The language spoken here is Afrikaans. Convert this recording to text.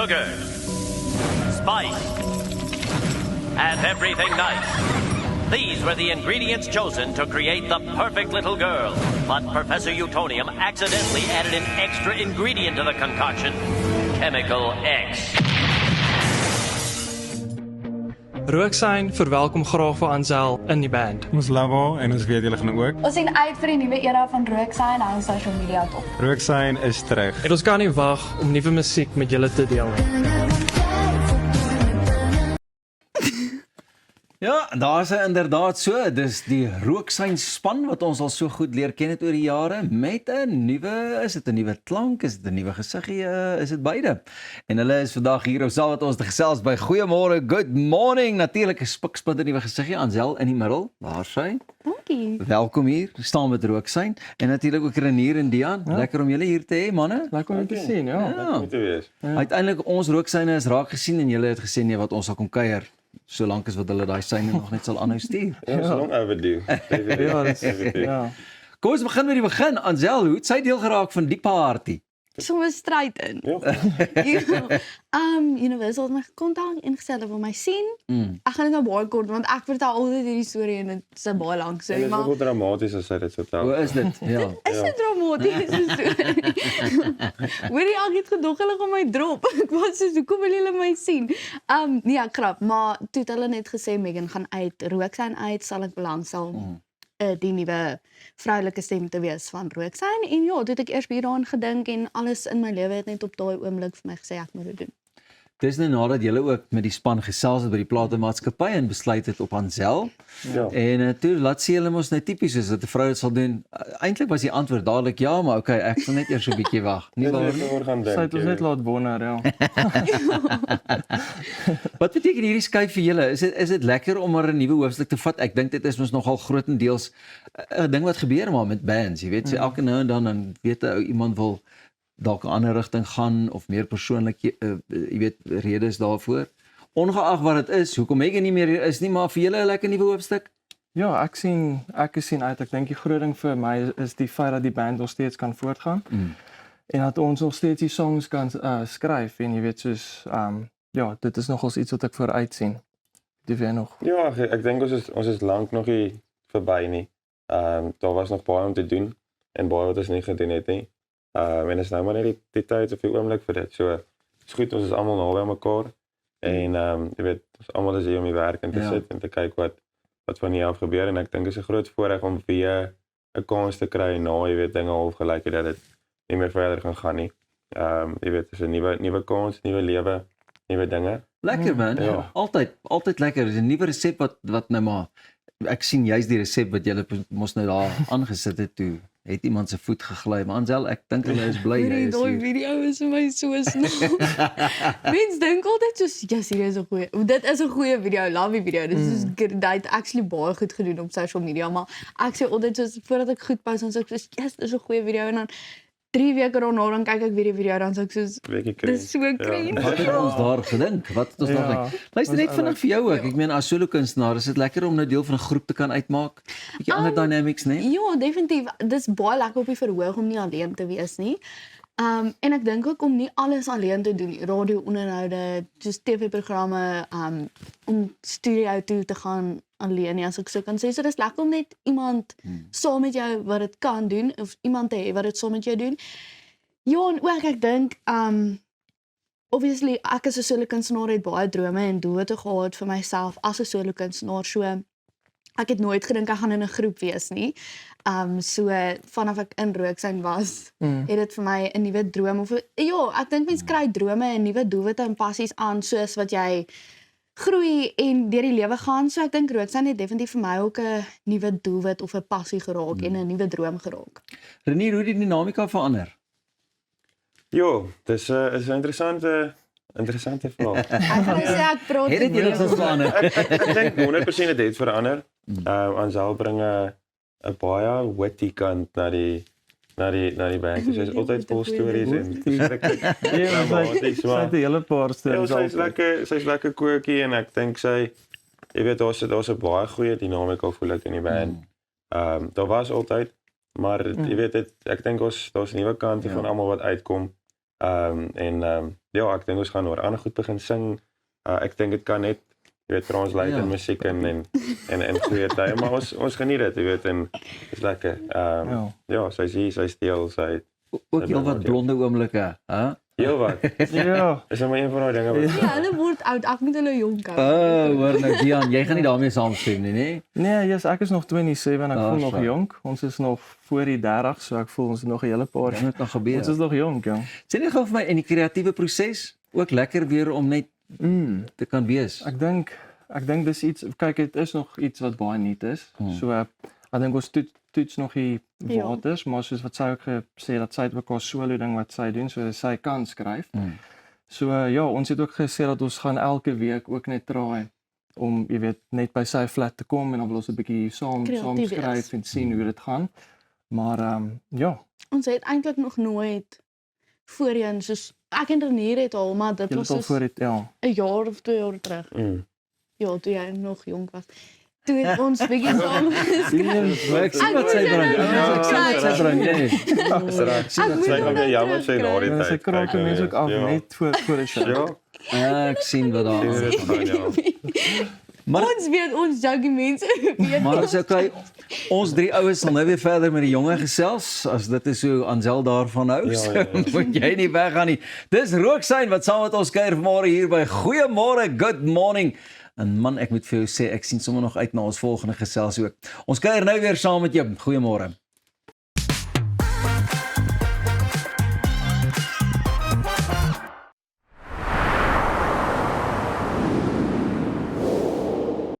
sugar, spice, and everything nice. These were the ingredients chosen to create the perfect little girl. But Professor Utonium accidentally added an extra ingredient to the concoction, Chemical X. Rooksyn verwelkom graag vir Ansel in die band. Ons love haar en ons weet julle gaan ook. Ons sien uit vir die nuwe era van Rooksyn en social media top. Rooksyn is terug. En ons kan nie wag om nuwe musiek met julle te deel nie. Ja, daar is inderdaad so, dis die Rooksyn span wat ons al so goed leer ken het oor die jare met 'n nuwe, is dit 'n nuwe klank, is dit 'n nuwe gesiggie, is dit beide. En hulle is vandag hier om saam met ons te gesels by Goeiemôre, good morning, natuurlik 'n spiksplinter nuwe gesiggie, Ansel in die middel, daar sy. Dankie. Welkom hier, staan met Rooksyn en natuurlik ook Renier en Dian. Ja. Lekker om julle hier te hê, manne. Lekker om te sien, ja. Ja. Moet wees. Uiteindelik ons Rooksyne is raak gesien en julle het gesê nee wat ons sal kom kuier. Solank as wat hulle daai syne nog net sal aanhou stuur. Ja, so long overdue. Ja, ja. Kom ons begin met die begin. Ansel, hoe het sy deel geraak van die party? Soms stryd in. Ja. Universal het my gekontak en gesê hulle wil my sien. Ek gaan dit nou baie kort want ek vertel altyd hierdie storie en dit is baie lank, so Dit is maar ook dramaties as sy dit so tel. Hoe is dit? Ja. is 'n dramatiese storie. Hoorie, ek het gedog hulle gaan my drop. Ek was so, hoekom wil julle my sien? Nee, ek grap, maar toe het hulle net gesê Megan gaan uit, Rooksyn uit, sal ek belangstel die nuwe vroulike stem te wees van Rooksyn en ja, toe het ek eers hieraan gedink en alles in my lewe het net op daai oomblik vir my gesê ek moet dit doen. Dis nou nadat julle ook met die span gesels het by die platemaatskappy en besluit het op Ansel. Ja. En toe laat sê hulle mos nou tipies is dat 'n vrou dit sal doen. Eintlik was die antwoord dadelik ja, maar okay, ek sal net eers so 'n bietjie wag. Nie waar nie. Oor gaan Sy dink. het ons net laat wonder, ja. Wat beteken hierdie skuif vir julle? Is dit lekker om maar 'n nuwe hoofstuk te vat? Ek dink dit is mos nogal grootendeels 'n ding wat gebeur maar met bands, jy weet, so elke nou en dan weet 'n ou iemand wil dalk 'n ander rigting gaan of meer persoonlik jy weet redes daarvoor. Ongeag wat dit is, hoekom ek nie meer hier is nie, maar vir julle 'n lekker nuwe hoofstuk. Ja, ek sien uit. Ek dink die groot ding vir my is die feit dat die band nog steeds kan voortgaan. En dat ons nog steeds die songs kan skryf en jy weet soos ja, dit is nogals iets wat ek vooruit sien. Dit weer nog. Ja, ek dink ons is lank nog nie verby nie. Daar was nog baie om te doen en baie wat ons nie gedoen het nie. En is nou maar net die tyd of die oomblik vir dit. So is goed, ons is almal naby aan mekaar en jy weet, ons almal is hier om die werk in te sit en te kyk wat van hier af gebeur en ek dink is 'n groot voorreg om weer 'n kans te kry na jy weet dinge half gelyk het dat dit nie meer verder gaan nie. Jy weet, dis 'n nuwe kans, nuwe lewe, nuwe dinge. Lekker man. Ja. Altyd lekker. Dis 'n nuwe resep wat nou maar ek sien juist die resep wat julle mos nou daar aangesit het toe. Het iemand se voet gegly, maar Ansel, ek dink hulle is bly jy is Daai hier. video is vir my so snaaks. Mense dink altyd soos, yes, hier is 'n goeie. Dit is 'n goeie video, love die video. Dit is dit actually baie goed gedoen op social media, maar ek sê altyd soos voordat ek goed post, dan sê ek soos, yes, dis 'n goeie video en dan 3 weke daarna dan kyk ek weer die video dan sê ek soos, Weekie dis so cringe. Wat het ons daar gedink? Wat het ons daar Ja, gedink? Luister net vinnig vir jou ook. Ek meen as solo kunstenaar is dit lekker om nou deel van 'n groep te kan uitmaak. Bietjie ander dynamics, né? Ja, definitief. Dis baie lekker op die verhoog om nie alleen te wees nie. En ek dink ook om nie alles alleen te doen, radio-onderhoude, soos TV-programme, om studio toe te gaan alleen nie, as ek so kan sê. So dis lekker om net iemand saam met jou wat dit kan doen, of iemand te hê wat dit saam met jou doen. Ja, en ook ek dink, obviously, ek as 'n solo kunstenaar het baie drome en doele gehad vir myself as 'n solo kunstenaar, so ek het nooit gedink ek gaan in 'n groep wees nie. So vanaf ek in Rooksyn was, het dit vir my 'n nuwe droom of ja, ek dink mense kry drome en nuwe doelwitte en passies aan soos wat jy groei en deur die lewe gaan. So ek dink Rooksyn het definitief vir my ook 'n nuwe doelwit of 'n passie geraak en 'n nuwe droom geraak. Renier, hoe die dinamika verander? Jo, dis 'n interessante vraag. Ek gaan sê ek praat Het dit enigstens verander? Ek dink 100% dit het verander. Ansel bring 'n baie witty kant na die band. Sy is altyd vol stories en verskriklik dramaties, Sy maar het 'n hele paar ja, stories sy's lekker quirky en ek dink sy jy weet daar's 'n baie goeie dinamika voel ek in die band. Daar was altyd, maar jy weet ek dink daar's nuwe kante van almal wat uitkom Ja, ek dink ons gaan oor ander goed begin sing. Ek dink dit kan net jy weet translate Ja. in musiek en goeie tye, maar ons geniet dit, jy weet, en dis lekker. Ja, sy's hier, sy's stil, sy Ook heel wat blonde oomblikke, hè? heel wat. Ja. Is maar een van daai dinge wat Ja, hulle word oud, ek moet hulle jonk hou. Hoor nou Dian, jy gaan nie daarmee saamstem nie, nee? Nee, yes, ek is nog 27 en ek voel nog so. jonk. Ons is nog voor die 30, so ek voel ons is nog 'n hele paar. Dit moet nog gebeur. Ons is nog jonk, ja. Sê net gou vir my in die kreatiewe proses ook lekker weer om net te kan wees. Ek dink dis iets, kyk, dit is nog iets wat baie nuut is. So ek dink ons toets nog die Ja. waters, maar soos wat sy ook gesê dat sy het ook haar solo ding wat sy doen, so sy kan skryf. So ja, ons het ook gesê dat ons gaan elke week ook net try om jy weet net by sy flat te kom en dan wil ons 'n bietjie saam Kreatief skryf wees. en sien hoe dit gaan. Maar ja, Ons het eintlik nog nooit voorheen soos ek en Renier het al, maar dit jy was het al soos voor dit ja. 'n jaar of 2 jaar terug. Ja, toe jy nog jonk was. Toe het ons bietjie saam Ek sien wat sy bring. Ek sien wat sy bring, nee. is reg. Sy gaan weer jammer sê na die En tyd. sy kraak die mense ook af net voor die show. Ja, Ek sien wat daar dit is. gaan ja. Maar ons weet ons junkie mense weet. maar is okay. Ons drie oues sal nou weer verder met die jonge gesels as dit is hoe Ansel daarvan hou. Ja, So ja, ja. moet jy nie weggaan nie. Dis Rooksyn wat saam met ons kuier vanmôre hier by Goeiemôre, good morning. En man, ek moet vir jou sê ek sien sommer nog uit na ons volgende gesels ook. Ons kuier nou weer saam met jou. Goeiemôre.